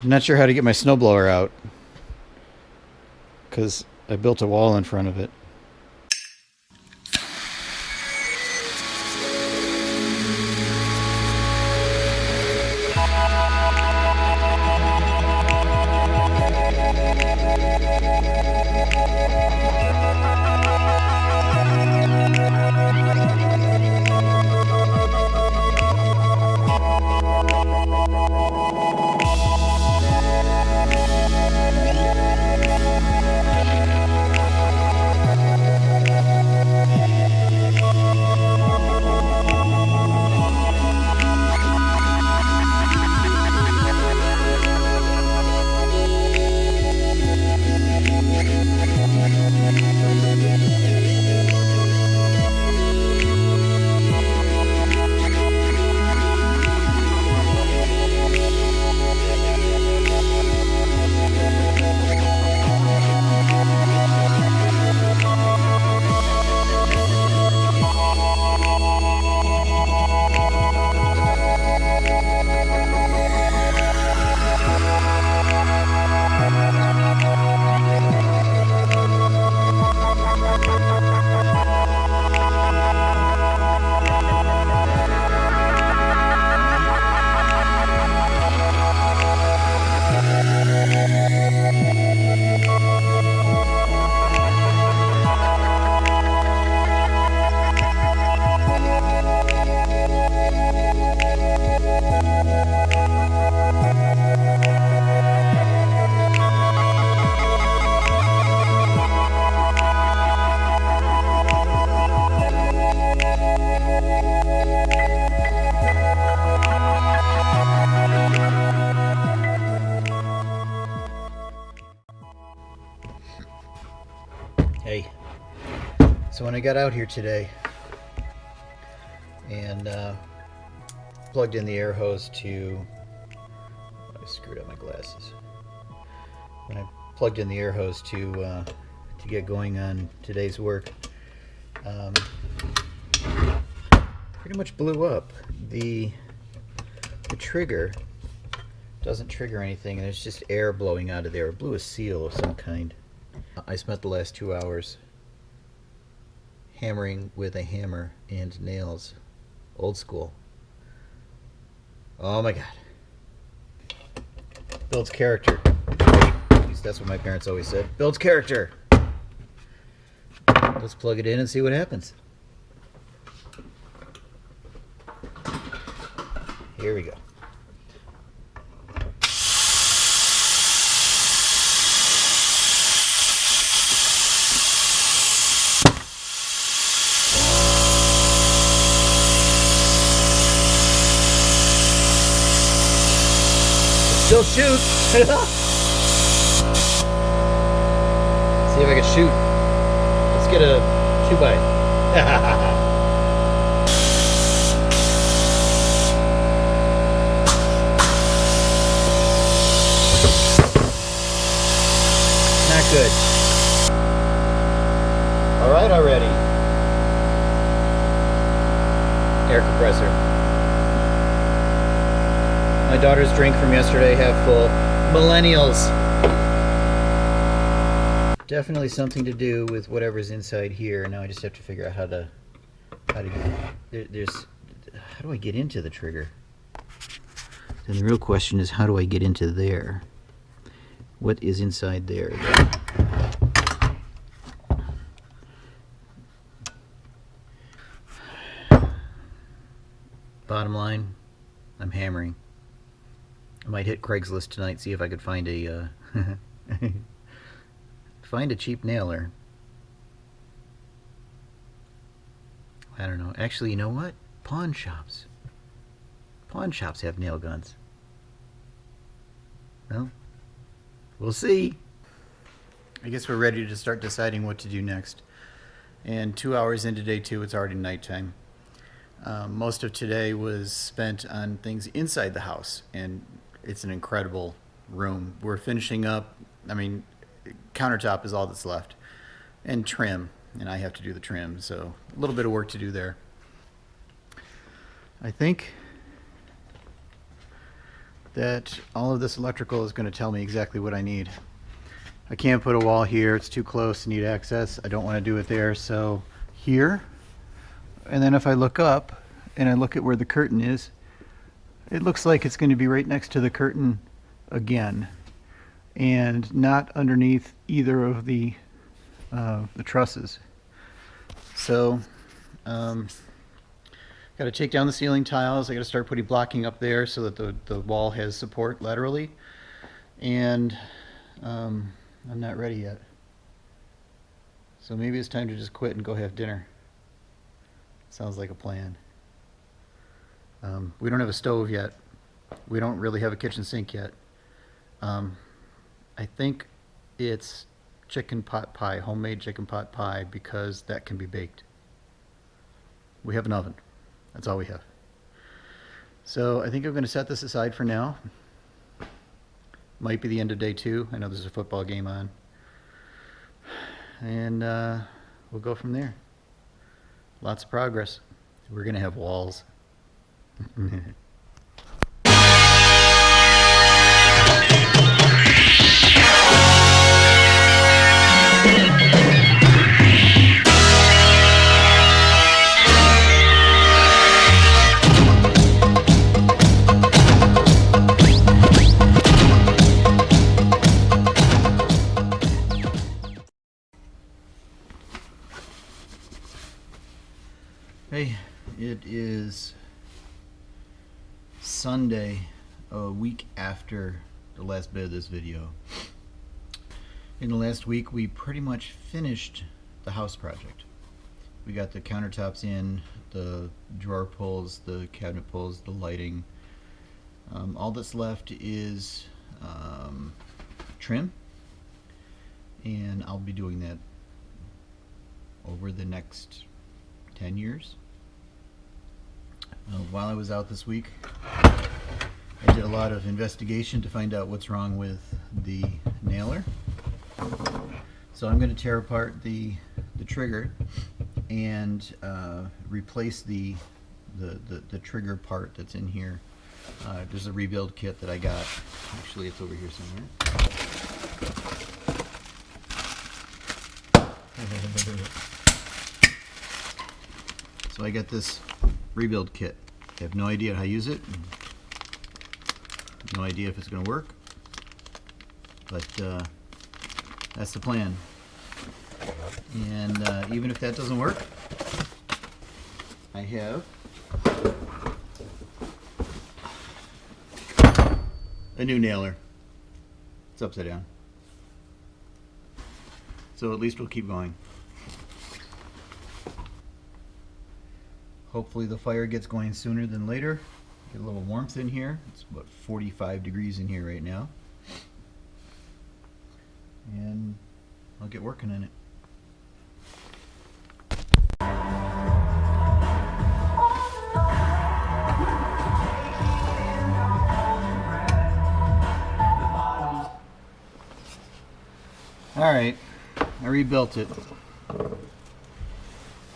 I'm not sure how to get my snowblower out because I built a wall in front of it. Hey, so when I got out here today and plugged in the air hose to, I screwed up my glasses. When I plugged in the air hose to get going on today's work, pretty much blew up. The trigger doesn't trigger anything, and there's just air blowing out of there. It blew a seal of some kind. I spent the last 2 hours hammering with a hammer and nails, old school. Oh my god. Builds character. At least that's what my parents always said. Builds character. Let's plug it in and see what happens. Here we go. Still shoot. See if I can shoot. Let's get a 2x. Not good. All right already. Air compressor. My daughter's drink from yesterday, half full. Millennials. Definitely something to do with whatever's inside here. Now I just have to figure out how to get how do I get into the trigger? Then the real question is, how do I get into there? What is inside there? Bottom line, I'm hammering. I might hit Craigslist tonight, see if I could find a find a cheap nailer. I don't know. Actually, you know what? Pawn shops. Pawn shops have nail guns. Well, we'll see. I guess we're ready to start deciding what to do next. And 2 hours into day 2, it's already nighttime. Most of today was spent on things inside the house, and it's an incredible room. We're finishing up. I mean, countertop is all that's left, and trim, and I have to do the trim, so a little bit of work to do there. I think that all of this electrical is going to tell me exactly what I need. I can't put a wall here, it's too close, I need access. I don't want to do it there, so here. And then if I look up and I look at where the curtain is, it looks like it's going to be right next to the curtain again, and not underneath either of the trusses. So got to take down the ceiling tiles. I got to start putting blocking up there so that the wall has support laterally, and I'm not ready yet. So maybe it's time to just quit and go have dinner. Sounds like a plan. We don't have a stove yet. We don't really have a kitchen sink yet. I think it's chicken pot pie, homemade chicken pot pie, because that can be baked. We have an oven. That's all we have. So I think I'm going to set this aside for now. Might be the end of day 2. I know there's a football game on. And we'll go from there. Lots of progress. We're going to have walls. Hey, it is Sunday, a week after the last bit of this video. In the last week, we pretty much finished the house project. We got the countertops in, the drawer pulls, the cabinet pulls, the lighting. All that's left is trim, and I'll be doing that over the next 10 years. While I was out this week, I did a lot of investigation to find out what's wrong with the nailer. So I'm going to tear apart the trigger and replace the trigger part that's in here. There's a rebuild kit that I got. Actually, it's over here somewhere. So I got this rebuild kit. I have no idea how to use it. No idea if it's going to work. But that's the plan. And even if that doesn't work, I have a new nailer. It's upside down. So at least we'll keep going. Hopefully the fire gets going sooner than later. Get a little warmth in here. It's about 45 degrees in here right now. And I'll get working on it. Alright, I rebuilt it.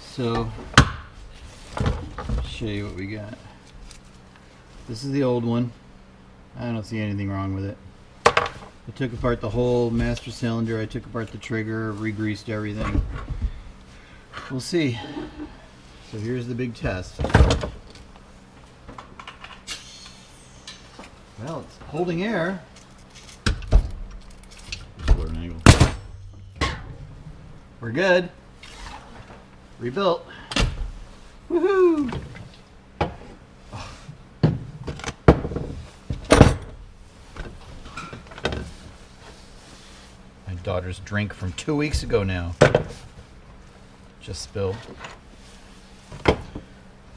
So show you what we got. This is the old one. I don't see anything wrong with it. I took apart the whole master cylinder. I took apart the trigger, re-greased everything. We'll see. So here's the big test. Well, it's holding air. We're good. Rebuilt. Woohoo! My daughter's drink from 2 weeks ago now. Just spilled.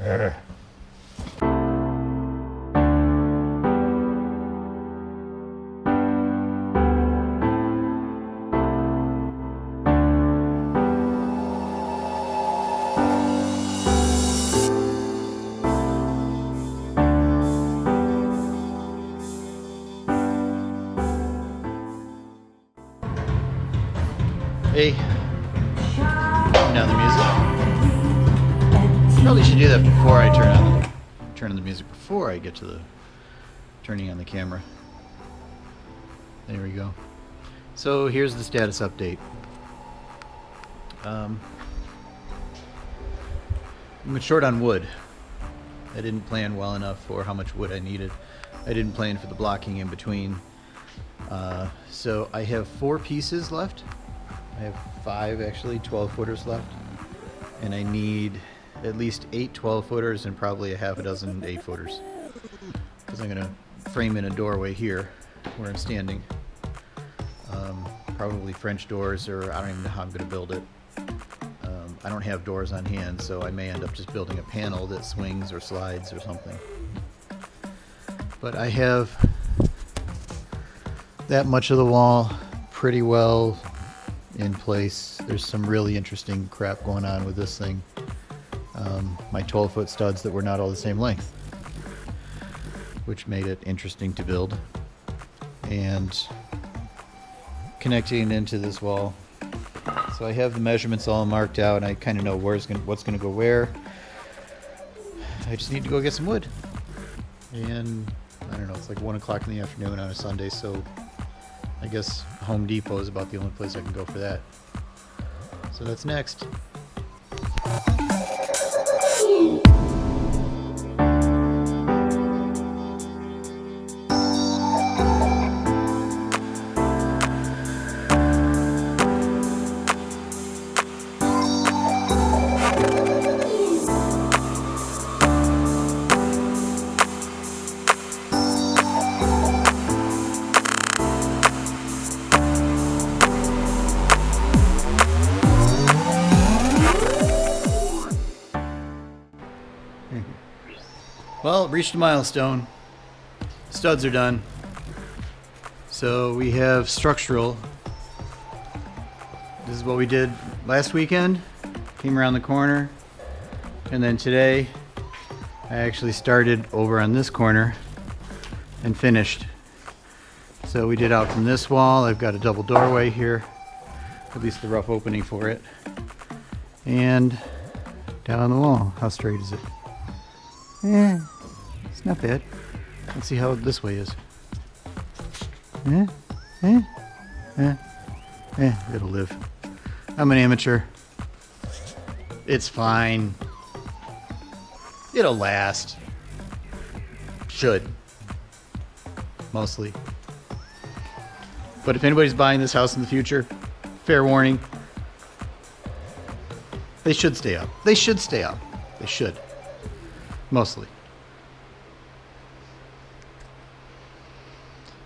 Urgh. Hey, turn down the music. Probably should do that before I turn on the music before I get to turning on the camera. There we go. So here's the status update. I'm short on wood. I didn't plan well enough for how much wood I needed. I didn't plan for the blocking in between. So I have 4 pieces left. I have 5 actually, 12-footers left. And I need at least 8 12-footers and probably a half a dozen 8-footers. Because I'm going to frame in a doorway here where I'm standing. Probably French doors, or I don't even know how I'm going to build it. I don't have doors on hand, so I may end up just building a panel that swings or slides or something. But I have that much of the wall pretty well in place. There's some really interesting crap going on with this thing. My 12-foot studs that were not all the same length, which made it interesting to build. And connecting into this wall. So I have the measurements all marked out, and I kind of know what's going to go where. I just need to go get some wood. And I don't know, it's like 1 o'clock in the afternoon on a Sunday, so I guess Home Depot is about the only place I can go for that. So that's next. Well, reached a milestone. Studs are done. So we have structural. This is what we did last weekend. Came around the corner. And then today, I actually started over on this corner and finished. So we did out from this wall. I've got a double doorway here, at least the rough opening for it. And down the wall. How straight is it? Yeah, it's not bad. Let's see how this way is. It'll live. I'm an amateur. It's fine. It'll last. Should. Mostly. But if anybody's buying this house in the future, fair warning, they should stay up. They should stay up. They should. Mostly.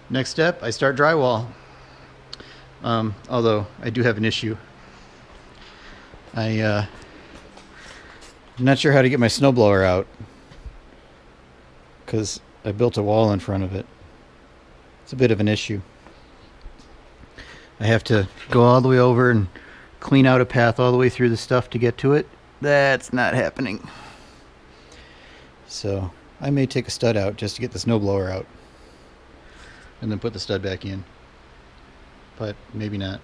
Next step, I start drywall. Although I do have an issue. I'm not sure how to get my snowblower out because I built a wall in front of it. It's a bit of an issue. I have to go all the way over and clean out a path all the way through the stuff to get to it. That's not happening. So I may take a stud out just to get the snowblower out and then put the stud back in, but maybe not.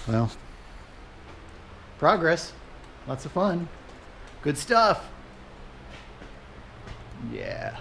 Well, progress, lots of fun, good stuff. Yeah.